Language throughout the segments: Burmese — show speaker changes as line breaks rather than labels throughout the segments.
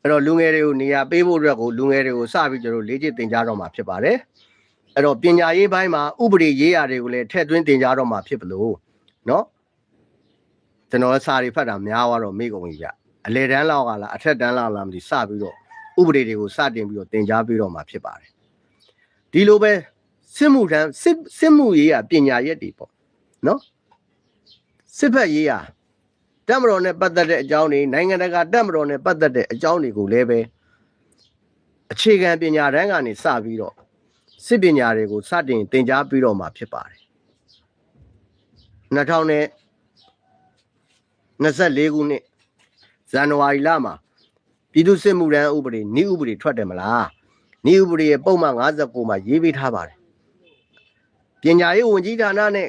အဲ့တော့လူငယ်တွေကိုနေရာပေးဖို့အတွက်ကိုလူငယ်တွေကိုစပြီးကျွန်တော်လေ့ကျင့်သင်ကြားတော့မှာဖြစ်ပါတယ်အဲ့တော့ပညာရေးပိုင်းမှာဥပဒေရေးရာတွေကိုလည်းထည့်သွင်းသင်ကြားတော့မှာဖြစ်ဘလို့နော်ကျွန်တော်စာတွေဖတ်တာများသွားတော့မိကုန်ပြီဗျအလေတန်းလောက်ကလားအထက်တန်းလောက်လားမသိစပြီးတော့ဥပဒေတွေကိုစတင်ပြီးတော့သင်ကြားပေးတော့မှာဖြစ်ပါတယ်ဒီလိုပဲစစ်မှုထမ်းစစ်မှုရေးရာပညာရက်တွေပေါ့နော်စစ်ဖက်ရေးရာတပ်မတော်နဲ့ပတ်သက်တဲ့အကြောင်းတွေနိုင်ငံတကာတပ်မတော်နဲ့ပတ်သက်တဲ့အကြောင်းတွေကိုလည်းပဲအခြေခံပညာတန်းကနေစပြီးတော့စစ်ပညာတွေကိုစတင်သင်ကြားပြီးတော့မှာဖြစ်ပါတယ်2024ခုနှစ်ဇန်နဝါရီလမှာပြည်သူ့စစ်မှုထမ်းဥပဒေနည်းဥပဒေထွက်တယ်မလားနည်းဥပဒေရဲ့ပုံမှန်59မှာရေးပေးထားပါတယ်ပညာရေးဝန်ကြီးဌာနနဲ့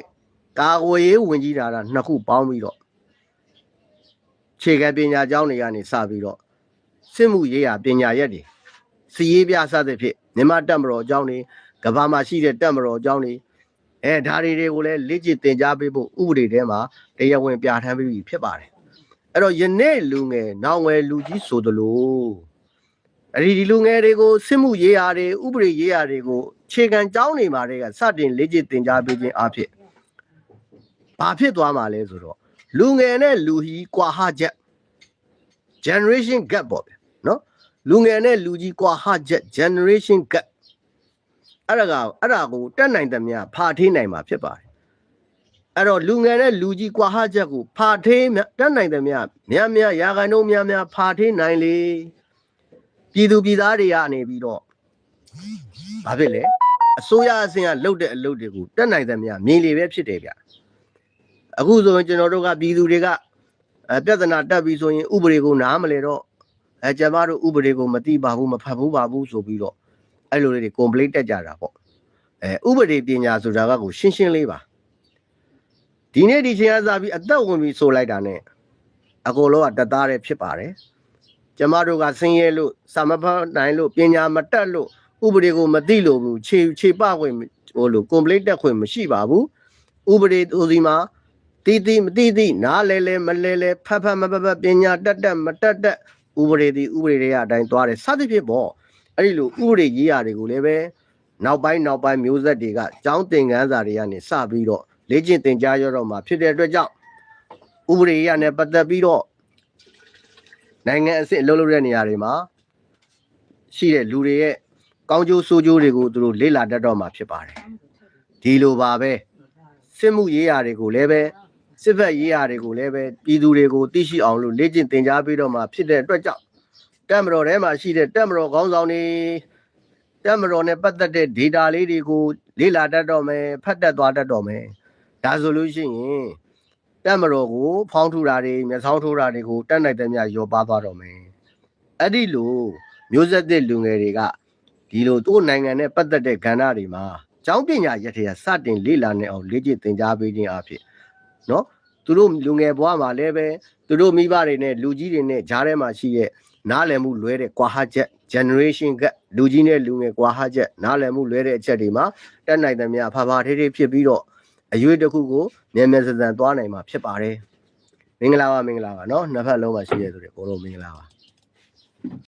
ကာကွယ်ရေးဝန်ကြီးဌာနနှစ်ခုပေါင်းပြီးတော့ခြေခံပညာကျောင်းတွေကနေစပြီးတော့စစ်မှုရေးရာပညာရက်တွေစီရေးပြစသဖြင့်မြန်မာတပ်မတော်အကြောင်းတွေကဘာမှရှိတဲ့တပ်မတော်အကြောင်းတွေဒါတွေကိုလည်းလေ့ကျင့်သင်ကြားပေးဖို့ဥပဒေထဲမှာတရားဝင်ပြဋ္ဌာန်းပြီးဖြစ်ပါတယ်အဲ့တော့ယနေ့လူငယ်နောင်ဝယ်လူကြီးဆိုသလိုဒီလူငယ်တွေကိုစစ်မှုရေးရာတွေဥပဒေရေးရာတွေကိုခြေခံကျောင်းတွေမှာတွေကစတင်လေ့ကျင့်သင်ကြားပေးခြင်းအဖြစ်ဘာဖြစ်သွားမှာလဲဆိုတော့လူငယ်နဲ့လူကြီးကွာဟချက် generation gap ပေါ့ဗျနော်လူငယ်နဲ့လူကြီးကွာဟချက် generation gap အဲ့ဒါကိုတက်နိုင်တဲ့များဖာထေးနိုင်မှာဖြစ်ပါတယ်အဲ့တော့လူငယ်နဲ့လူကြီးကွာဟချက်ကိုဖာထေးတက်နိုင်တဲ့များရာခိုင်နှုန်းများဖာထေးနိုင်လေပြည်သူပြည်သားတွေကနေပြီးတော့ဘာဖြစ်လဲအစိုးရအဆင့်ကလှုပ်တဲ့အလုပ်တွေကိုတက်နိုင်တဲ့များမြင်လေပဲဖြစ်တယ်ဗျအခုဆိုရင်ကျွန်တော်တို့ကပြည်သူတွေကပြဿနာတက်ပြီးဆိုရင်ဥပဒေကိုနားမလဲတော့ကျမတို့ဥပဒေကိုမသိပါဘူးမဖတ်ဘူးပါဘူးဆိုပြီးတော့အဲ့လိုလေးတွေ complaint တက်ကြတာပေါ့ဥပဒေပညာဆိုတာကကိုရှင်းရှင်းလေးပါဒီနေ့ဒီချိန်ကစပြီးအသက်ဝင်ပြီးဆိုလိုက်တာ ਨੇ အကုန်လုံးကတသားတည်းဖြစ်ပါတယ်ကျမတို့ကဆင်းရဲလို့စာမဖတ်နိုင်လို့ပညာမတတ်လို့ဥပဒေကိုမသိလို့ဘူးခြေပခွင့်ဟိုလို complaint တက်ခွင့်မရှိပါဘူးဥပဒေသူစီမှာတီမတီနားလဲမလဲဖတ်မဖတ်ပညာတက်မတက်ဥပဒေတွေအတိုင်းသွားတယ်စသဖြင့်ပေါ့အဲ့ဒီလိုဥပဒေရေးရာတွေကိုလည်းပဲနောက်ပိုင်းမျိုးဆက်တွေကကျောင်းသင်ခန်းစာတွေကနေစပြီးတော့လေ့ကျင့်သင်ကြားရတော့မှာဖြစ်တဲ့အတွက်ကြောင့်ဥပဒေရေးရာနဲ့ပတ်သက်ပြီးတော့နိုင်ငံအစစ်အလုပ်လုပ်တဲ့နေရာတွေမှာရှိတဲ့လူတွေရဲ့ကောင်းကျိုးဆိုးကျိုးတွေကိုသူတို့လေ့လာတတ်တော့မှာဖြစ်ပါတယ်ဒီလိုပါပဲစစ်မှုရေးရာတွေကိုလည်းပဲစစ်ဘက်ရေးရာတွေကိုလည်းပဲပြည်သူတွေကိုသိရှိအောင်လို့လေ့ကျင့်သင်ကြားပေးတော့မှာဖြစ်တဲ့အတွက်ကြောင့်တပ်မတော်ထဲမှာရှိတဲ့တပ်မတော်ခေါင်းဆောင်တွေတပ်မတော်နဲ့ပတ်သက်တဲ့ data လေးတွေကိုလေ့လာတတ်တော့မယ်ဖတ်တတ်သွားတတ်တော့မယ်ဒါဆိုလို့ရှိရင်တပ်မတော်ကိုဖောင်းထူတာတွေမျက်စောင်းထိုးတာတွေကိုတတ်နိုင်တဲ့များရောပါသွားတော့မယ်အဲ့ဒီလိုမျိုးဆက်တဲ့လူငယ်တွေကဒီလိုသူ့နိုင်ငံနဲ့ပတ်သက်တဲ့ကဏ္ဍတွေမှာကျောင်းပညာရက်တွေကစတင်လေ့လာနေအောင်လေ့ကျင့်သင်ကြားပေးခြင်းအဖြစ်နော်သူတို့လူငယ်ဘဝမှာလည်းပဲသူတို့မိဘတွေနဲ့လူကြီးတွေနဲ့ဂျားထဲမှာရှိတဲ့နားလည်မှုလွဲတဲ့ကွာဟချက် generation ကလူကြီးနဲ့လူငယ်ကွာဟချက်နားလည်မှုလွဲတဲ့အချက်တွေမှာတက်နိုင်တဲ့များဖာထေးဖြစ်ပြီးတော့အရွေးတစ်ခုကိုမြန်မြန်ဆန်ဆန်သွားနိုင်မှာဖြစ်ပါတယ်မင်္ဂလာပါနော်နှစ်ဖက်လုံးမှာရှိရဆိုတဲ့ကိုလိုမင်္ဂလာပါ